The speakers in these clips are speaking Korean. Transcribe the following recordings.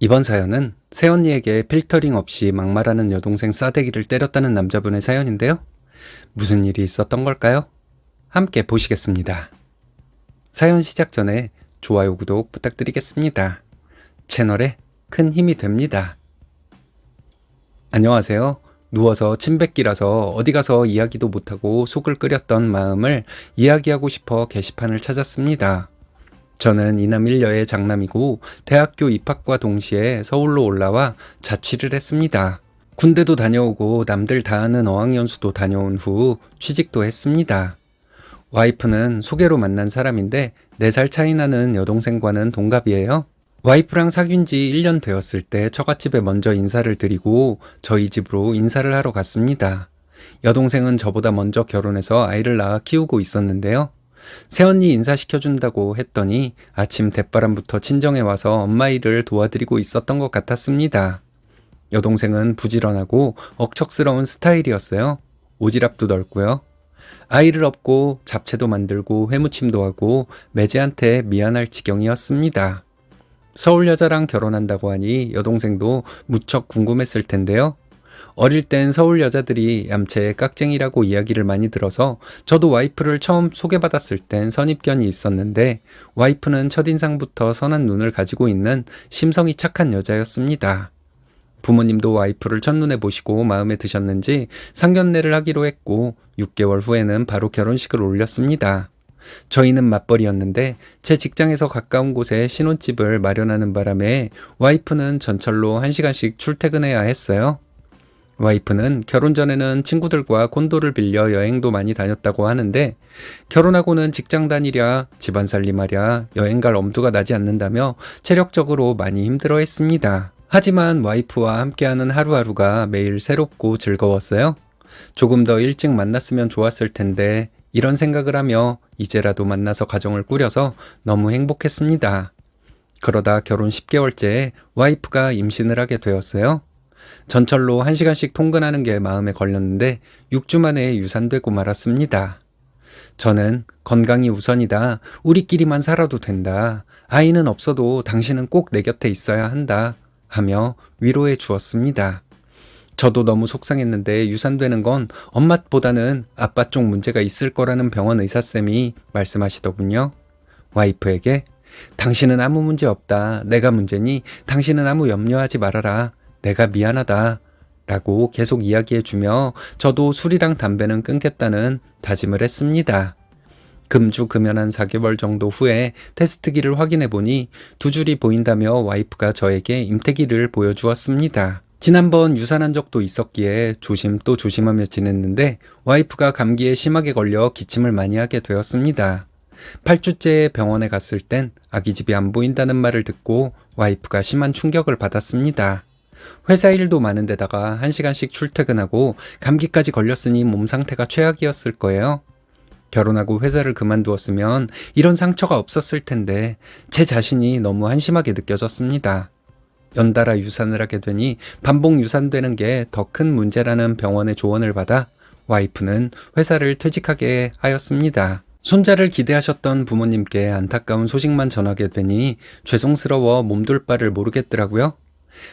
이번 사연은 새언니에게 필터링 없이 막말하는 여동생 싸대기를 때렸다는 남자분의 사연인데요. 무슨 일이 있었던 걸까요? 함께 보시겠습니다. 사연 시작 전에 좋아요, 구독 부탁드리겠습니다. 채널에 큰 힘이 됩니다. 안녕하세요. 누워서 침뱉기라서 어디 가서 이야기도 못하고 속을 끓였던 마음을 이야기하고 싶어 게시판을 찾았습니다. 저는 이남 1녀의 장남이고 대학교 입학과 동시에 서울로 올라와 자취를 했습니다. 군대도 다녀오고 남들 다 하는 어학연수도 다녀온 후 취직도 했습니다. 와이프는 소개로 만난 사람인데 4살 차이 나는 여동생과는 동갑이에요. 와이프랑 사귄 지 1년 되었을 때 처갓집에 먼저 인사를 드리고 저희 집으로 인사를 하러 갔습니다. 여동생은 저보다 먼저 결혼해서 아이를 낳아 키우고 있었는데요. 새언니 인사시켜준다고 했더니 아침 대바람부터 친정에 와서 엄마 일을 도와드리고 있었던 것 같았습니다. 여동생은 부지런하고 억척스러운 스타일이었어요. 오지랖도 넓고요. 아이를 업고 잡채도 만들고 회무침도 하고 매제한테 미안할 지경이었습니다. 서울 여자랑 결혼한다고 하니 여동생도 무척 궁금했을 텐데요. 어릴 땐 서울 여자들이 얌체 깍쟁이라고 이야기를 많이 들어서 저도 와이프를 처음 소개받았을 땐 선입견이 있었는데 와이프는 첫인상부터 선한 눈을 가지고 있는 심성이 착한 여자였습니다. 부모님도 와이프를 첫눈에 보시고 마음에 드셨는지 상견례를 하기로 했고 6개월 후에는 바로 결혼식을 올렸습니다. 저희는 맞벌이였는데 제 직장에서 가까운 곳에 신혼집을 마련하는 바람에 와이프는 전철로 1시간씩 출퇴근해야 했어요. 와이프는 결혼 전에는 친구들과 콘도를 빌려 여행도 많이 다녔다고 하는데 결혼하고는 직장 다니랴 집안 살림하랴 여행 갈 엄두가 나지 않는다며 체력적으로 많이 힘들어했습니다. 하지만 와이프와 함께하는 하루하루가 매일 새롭고 즐거웠어요. 조금 더 일찍 만났으면 좋았을 텐데 이런 생각을 하며 이제라도 만나서 가정을 꾸려서 너무 행복했습니다. 그러다 결혼 10개월째에 와이프가 임신을 하게 되었어요. 전철로 1시간씩 통근하는 게 마음에 걸렸는데 6주 만에 유산되고 말았습니다. 저는 건강이 우선이다. 우리끼리만 살아도 된다. 아이는 없어도 당신은 꼭 내 곁에 있어야 한다. 하며 위로해 주었습니다. 저도 너무 속상했는데 유산되는 건 엄마보다는 아빠 쪽 문제가 있을 거라는 병원 의사쌤이 말씀하시더군요. 와이프에게 당신은 아무 문제 없다. 내가 문제니 당신은 아무 염려하지 말아라. 내가 미안하다. 라고 계속 이야기해주며 저도 술이랑 담배는 끊겠다는 다짐을 했습니다. 금주금연한 4개월 정도 후에 테스트기를 확인해보니 2줄이 보인다며 와이프가 저에게 임태기를 보여주었습니다. 지난번 유산한 적도 있었기에 조심 또 조심하며 지냈는데 와이프가 감기에 심하게 걸려 기침을 많이 하게 되었습니다. 8주째에 병원에 갔을 땐 아기집이 안 보인다는 말을 듣고 와이프가 심한 충격을 받았습니다. 회사 일도 많은데다가 1시간씩 출퇴근하고 감기까지 걸렸으니 몸 상태가 최악이었을 거예요. 결혼하고 회사를 그만두었으면 이런 상처가 없었을 텐데 제 자신이 너무 한심하게 느껴졌습니다. 연달아 유산을 하게 되니 반복 유산되는 게 더 큰 문제라는 병원의 조언을 받아 와이프는 회사를 퇴직하게 하였습니다. 손자를 기대하셨던 부모님께 안타까운 소식만 전하게 되니 죄송스러워 몸둘 바를 모르겠더라고요.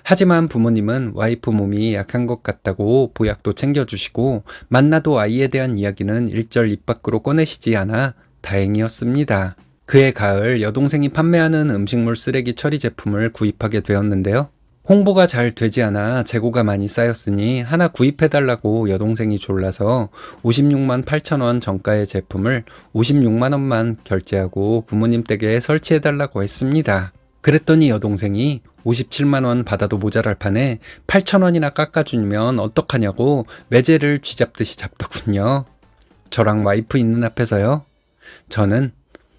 하지만 부모님은 와이프 몸이 약한 것 같다고 보약도 챙겨주시고 만나도 아이에 대한 이야기는 일절 입 밖으로 꺼내시지 않아 다행이었습니다. 그해 가을 여동생이 판매하는 음식물 쓰레기 처리 제품을 구입하게 되었는데요. 홍보가 잘 되지 않아 재고가 많이 쌓였으니 하나 구입해달라고 여동생이 졸라서 56만 8천 원 정가의 제품을 56만 원만 결제하고 부모님 댁에 설치해달라고 했습니다. 그랬더니 여동생이 57만 원 받아도 모자랄 판에 8천 원이나 깎아주면 어떡하냐고 매제를 쥐잡듯이 잡더군요. 저랑 와이프 있는 앞에서요. 저는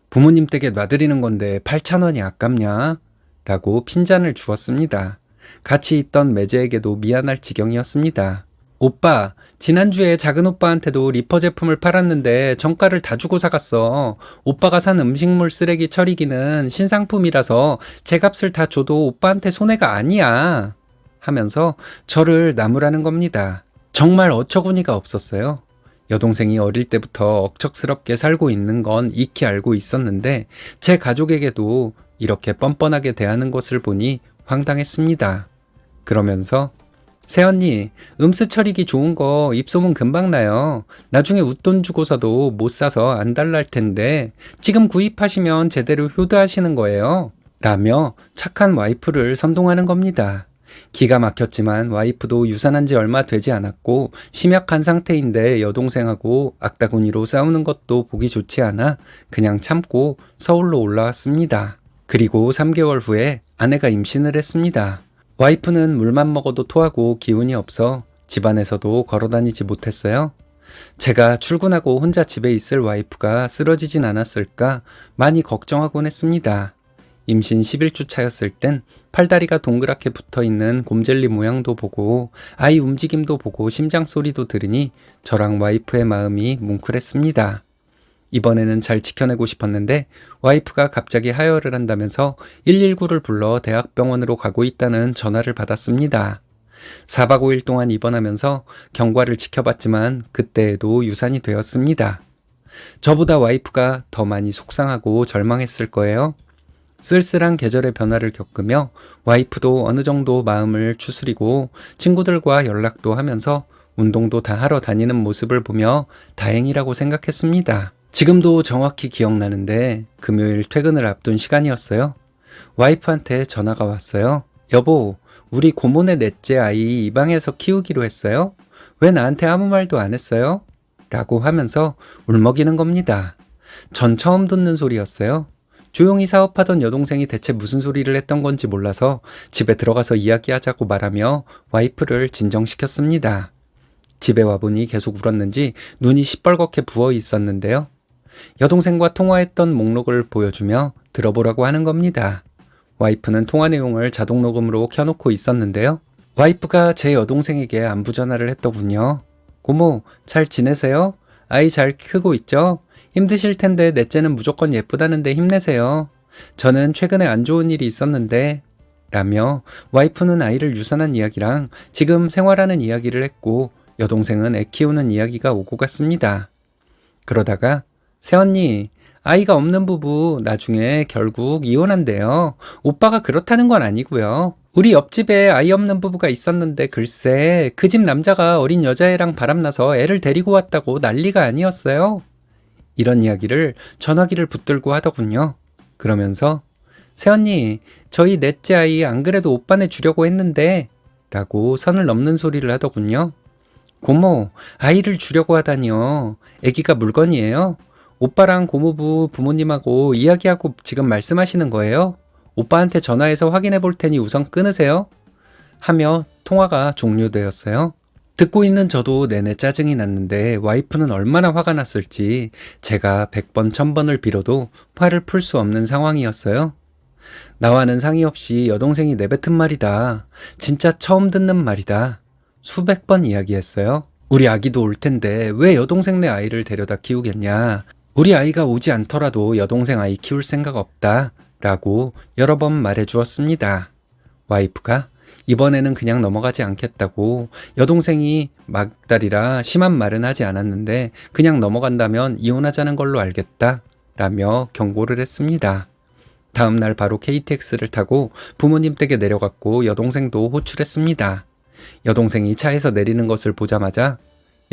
부모님 댁에 놔드리는 건데 8천 원이 아깝냐? 라고 핀잔을 주었습니다. 같이 있던 매제에게도 미안할 지경이었습니다. 오빠, 지난주에 작은 오빠한테도 리퍼 제품을 팔았는데 정가를 다 주고 사갔어. 오빠가 산 음식물 쓰레기 처리기는 신상품이라서 제 값을 다 줘도 오빠한테 손해가 아니야. 하면서 저를 나무라는 겁니다. 정말 어처구니가 없었어요. 여동생이 어릴 때부터 억척스럽게 살고 있는 건 익히 알고 있었는데 제 가족에게도 이렇게 뻔뻔하게 대하는 것을 보니 황당했습니다. 그러면서 새언니, 음스 처리기 좋은 거 입소문 금방 나요. 나중에 웃돈 주고서도 못 사서 안 달랄 텐데 지금 구입하시면 제대로 효도하시는 거예요. 라며 착한 와이프를 선동하는 겁니다. 기가 막혔지만 와이프도 유산한 지 얼마 되지 않았고 심약한 상태인데 여동생하고 악다구니로 싸우는 것도 보기 좋지 않아 그냥 참고 서울로 올라왔습니다. 그리고 3개월 후에 아내가 임신을 했습니다. 와이프는 물만 먹어도 토하고 기운이 없어 집안에서도 걸어다니지 못했어요. 제가 출근하고 혼자 집에 있을 와이프가 쓰러지진 않았을까 많이 걱정하곤 했습니다. 임신 11주 차였을 땐 팔다리가 동그랗게 붙어있는 곰젤리 모양도 보고 아이 움직임도 보고 심장 소리도 들으니 저랑 와이프의 마음이 뭉클했습니다. 이번에는 잘 지켜내고 싶었는데 와이프가 갑자기 하혈을 한다면서 119를 불러 대학병원으로 가고 있다는 전화를 받았습니다. 4박 5일 동안 입원하면서 경과를 지켜봤지만 그때에도 유산이 되었습니다. 저보다 와이프가 더 많이 속상하고 절망했을 거예요. 쓸쓸한 계절의 변화를 겪으며 와이프도 어느 정도 마음을 추스리고 친구들과 연락도 하면서 운동도 다 하러 다니는 모습을 보며 다행이라고 생각했습니다. 지금도 정확히 기억나는데 금요일 퇴근을 앞둔 시간이었어요. 와이프한테 전화가 왔어요. 여보, 우리 고모네 넷째 아이 이 방에서 키우기로 했어요? 왜 나한테 아무 말도 안 했어요? 라고 하면서 울먹이는 겁니다. 전 처음 듣는 소리였어요. 조용히 사업하던 여동생이 대체 무슨 소리를 했던 건지 몰라서 집에 들어가서 이야기하자고 말하며 와이프를 진정시켰습니다. 집에 와보니 계속 울었는지 눈이 시뻘겋게 부어 있었는데요. 여동생과 통화했던 목록을 보여주며 들어보라고 하는 겁니다. 와이프는 통화 내용을 자동 녹음으로 켜놓고 있었는데요. 와이프가 제 여동생에게 안부 전화를 했더군요. 고모, 잘 지내세요? 아이 잘 크고 있죠? 힘드실 텐데 넷째는 무조건 예쁘다는데 힘내세요. 저는 최근에 안 좋은 일이 있었는데 라며 와이프는 아이를 유산한 이야기랑 지금 생활하는 이야기를 했고 여동생은 애 키우는 이야기가 오고 갔습니다. 그러다가 새언니, 아이가 없는 부부 나중에 결국 이혼한대요. 오빠가 그렇다는 건 아니고요. 우리 옆집에 아이 없는 부부가 있었는데 글쎄 그 집 남자가 어린 여자애랑 바람나서 애를 데리고 왔다고 난리가 아니었어요. 이런 이야기를 전화기를 붙들고 하더군요. 그러면서 새언니, 저희 넷째 아이 안 그래도 오빠네 주려고 했는데 라고 선을 넘는 소리를 하더군요. 고모, 아이를 주려고 하다니요. 애기가 물건이에요. 오빠랑 고모부 부모님하고 이야기하고 지금 말씀하시는 거예요? 오빠한테 전화해서 확인해 볼 테니 우선 끊으세요. 하며 통화가 종료되었어요. 듣고 있는 저도 내내 짜증이 났는데 와이프는 얼마나 화가 났을지 제가 100번 1000번을 빌어도 화를 풀 수 없는 상황이었어요. 나와는 상의 없이 여동생이 내뱉은 말이다. 진짜 처음 듣는 말이다. 수백 번 이야기했어요. 우리 아기도 올 텐데 왜 여동생네 아이를 데려다 키우겠냐. 우리 아이가 오지 않더라도 여동생 아이 키울 생각 없다. 라고 여러 번 말해 주었습니다. 와이프가 이번에는 그냥 넘어가지 않겠다고 여동생이 막달이라 심한 말은 하지 않았는데 그냥 넘어간다면 이혼하자는 걸로 알겠다. 라며 경고를 했습니다. 다음날 바로 KTX를 타고 부모님 댁에 내려갔고 여동생도 호출했습니다. 여동생이 차에서 내리는 것을 보자마자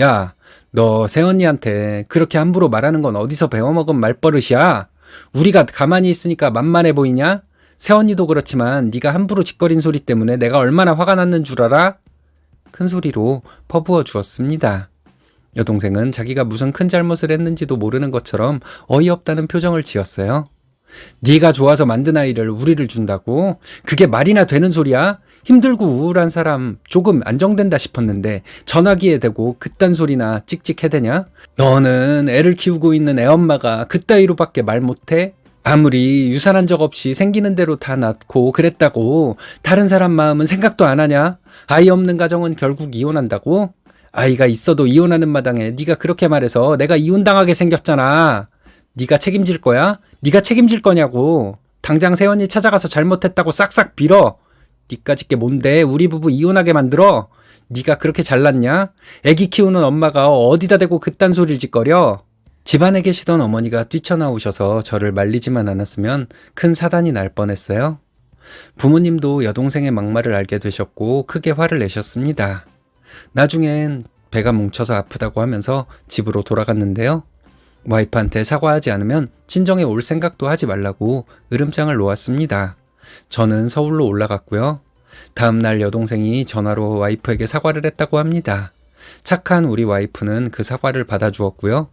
야, 너 새언니한테 그렇게 함부로 말하는 건 어디서 배워먹은 말버릇이야? 우리가 가만히 있으니까 만만해 보이냐? 새언니도 그렇지만 네가 함부로 짓거린 소리 때문에 내가 얼마나 화가 났는 줄 알아? 큰 소리로 퍼부어 주었습니다. 여동생은 자기가 무슨 큰 잘못을 했는지도 모르는 것처럼 어이없다는 표정을 지었어요. 네가 좋아서 만든 아이를 우리를 준다고? 그게 말이나 되는 소리야? 힘들고 우울한 사람 조금 안정된다 싶었는데 전화기에 대고 그딴 소리나 찍찍해대냐? 너는 애를 키우고 있는 애엄마가 그따위로밖에 말 못해? 아무리 유산한 적 없이 생기는 대로 다 낳고 그랬다고 다른 사람 마음은 생각도 안 하냐? 아이 없는 가정은 결국 이혼한다고? 아이가 있어도 이혼하는 마당에 네가 그렇게 말해서 내가 이혼당하게 생겼잖아. 네가 책임질 거야? 네가 책임질 거냐고. 당장 새언니 찾아가서 잘못했다고 싹싹 빌어. 니까짓 게 뭔데 우리 부부 이혼하게 만들어? 네가 그렇게 잘났냐? 애기 키우는 엄마가 어디다 대고 그딴 소리를 짓거려? 집안에 계시던 어머니가 뛰쳐나오셔서 저를 말리지만 않았으면 큰 사단이 날 뻔했어요. 부모님도 여동생의 막말을 알게 되셨고 크게 화를 내셨습니다. 나중엔 배가 뭉쳐서 아프다고 하면서 집으로 돌아갔는데요. 와이프한테 사과하지 않으면 친정에 올 생각도 하지 말라고 으름장을 놓았습니다. 저는 서울로 올라갔고요. 다음날 여동생이 전화로 와이프에게 사과를 했다고 합니다. 착한 우리 와이프는 그 사과를 받아주었고요.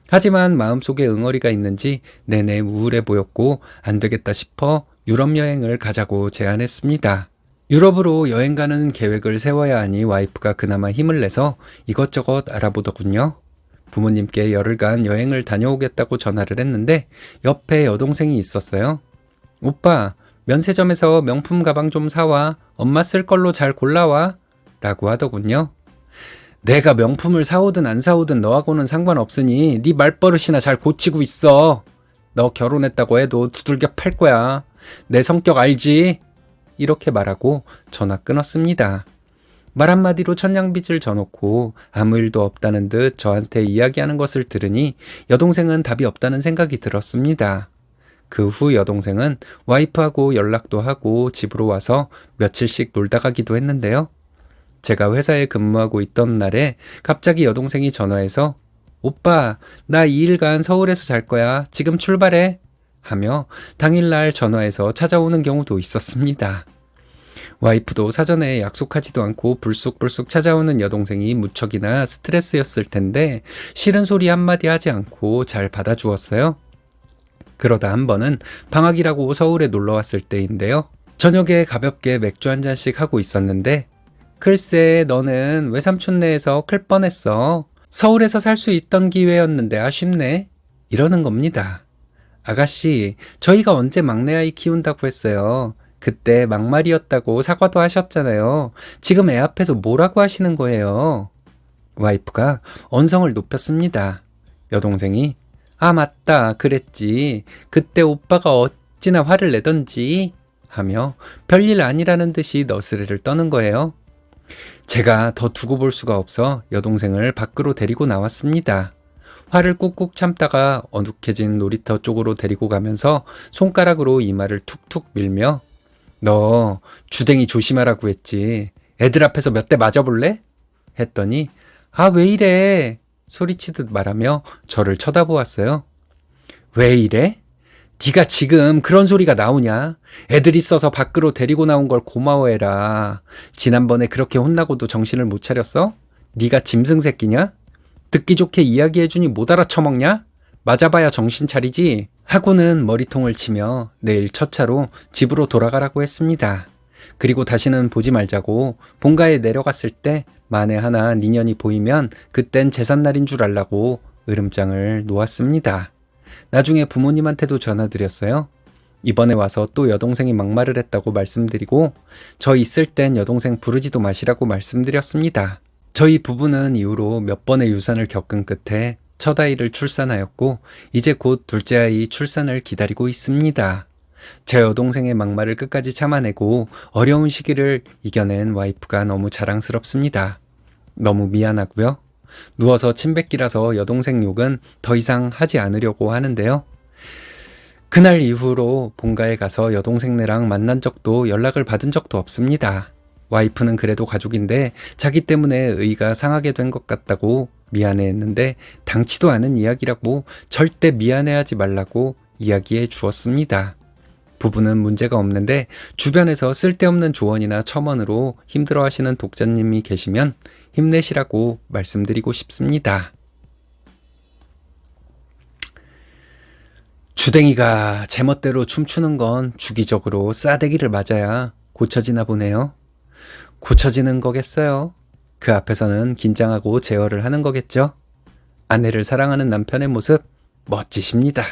하지만 마음속에 응어리가 있는지 내내 우울해 보였고 안 되겠다 싶어 유럽 여행을 가자고 제안했습니다. 유럽으로 여행 가는 계획을 세워야 하니 와이프가 그나마 힘을 내서 이것저것 알아보더군요. 부모님께 열흘간 여행을 다녀오겠다고 전화를 했는데 옆에 여동생이 있었어요. 오빠, 면세점에서 명품 가방 좀 사와. 엄마 쓸 걸로 잘 골라와. 라고 하더군요. 내가 명품을 사오든 안 사오든 너하고는 상관없으니 네 말버릇이나 잘 고치고 있어. 너 결혼했다고 해도 두들겨 팔 거야. 내 성격 알지? 이렇게 말하고 전화 끊었습니다. 말 한마디로 천냥빚을 져놓고 아무 일도 없다는 듯 저한테 이야기하는 것을 들으니 여동생은 답이 없다는 생각이 들었습니다. 그 후 여동생은 와이프하고 연락도 하고 집으로 와서 며칠씩 놀다 가기도 했는데요. 제가 회사에 근무하고 있던 날에 갑자기 여동생이 전화해서 오빠, 나 2일간 서울에서 잘 거야. 지금 출발해. 하며 당일날 전화해서 찾아오는 경우도 있었습니다. 와이프도 사전에 약속하지도 않고 불쑥불쑥 찾아오는 여동생이 무척이나 스트레스였을 텐데 싫은 소리 한마디 하지 않고 잘 받아주었어요. 그러다 한 번은 방학이라고 서울에 놀러 왔을 때인데요. 저녁에 가볍게 맥주 한 잔씩 하고 있었는데 글쎄 너는 외삼촌네에서 클 뻔했어. 서울에서 살 수 있던 기회였는데 아쉽네. 이러는 겁니다. 아가씨, 저희가 언제 막내 아이 키운다고 했어요. 그때 막말이었다고 사과도 하셨잖아요. 지금 애 앞에서 뭐라고 하시는 거예요? 와이프가 언성을 높였습니다. 여동생이 아 맞다 그랬지. 그때 오빠가 어찌나 화를 내던지 하며 별일 아니라는 듯이 너스레를 떠는 거예요. 제가 더 두고 볼 수가 없어 여동생을 밖으로 데리고 나왔습니다. 화를 꾹꾹 참다가 어둑해진 놀이터 쪽으로 데리고 가면서 손가락으로 이마를 툭툭 밀며 너 주댕이 조심하라고 했지. 애들 앞에서 몇 대 맞아볼래? 했더니 아 왜 이래? 소리치듯 말하며 저를 쳐다보았어요. 왜 이래? 네가 지금 그런 소리가 나오냐? 애들 있어서 밖으로 데리고 나온 걸 고마워해라. 지난번에 그렇게 혼나고도 정신을 못 차렸어? 네가 짐승 새끼냐? 듣기 좋게 이야기해주니 못 알아쳐먹냐? 맞아봐야 정신 차리지? 하고는 머리통을 치며 내일 첫 차로 집으로 돌아가라고 했습니다. 그리고 다시는 보지 말자고 본가에 내려갔을 때 만에 하나 니년이 보이면 그땐 제삿날인 줄 알라고 으름장을 놓았습니다. 나중에 부모님한테도 전화드렸어요. 이번에 와서 또 여동생이 막말을 했다고 말씀드리고 저 있을 땐 여동생 부르지도 마시라고 말씀드렸습니다. 저희 부부는 이후로 몇 번의 유산을 겪은 끝에 첫 아이를 출산하였고 이제 곧 둘째 아이 출산을 기다리고 있습니다. 제 여동생의 막말을 끝까지 참아내고 어려운 시기를 이겨낸 와이프가 너무 자랑스럽습니다. 너무 미안하고요. 누워서 침뱉기라서 여동생 욕은 더 이상 하지 않으려고 하는데요. 그날 이후로 본가에 가서 여동생네랑 만난 적도 연락을 받은 적도 없습니다. 와이프는 그래도 가족인데 자기 때문에 의가 상하게 된 것 같다고 미안해했는데 당치도 않은 이야기라고 절대 미안해하지 말라고 이야기해 주었습니다. 부부는 문제가 없는데 주변에서 쓸데없는 조언이나 첨언으로 힘들어하시는 독자님이 계시면 힘내시라고 말씀드리고 싶습니다. 주댕이가 제멋대로 춤추는 건 주기적으로 싸대기를 맞아야 고쳐지나 보네요. 고쳐지는 거겠어요. 그 앞에서는 긴장하고 제어를 하는 거겠죠. 아내를 사랑하는 남편의 모습 멋지십니다.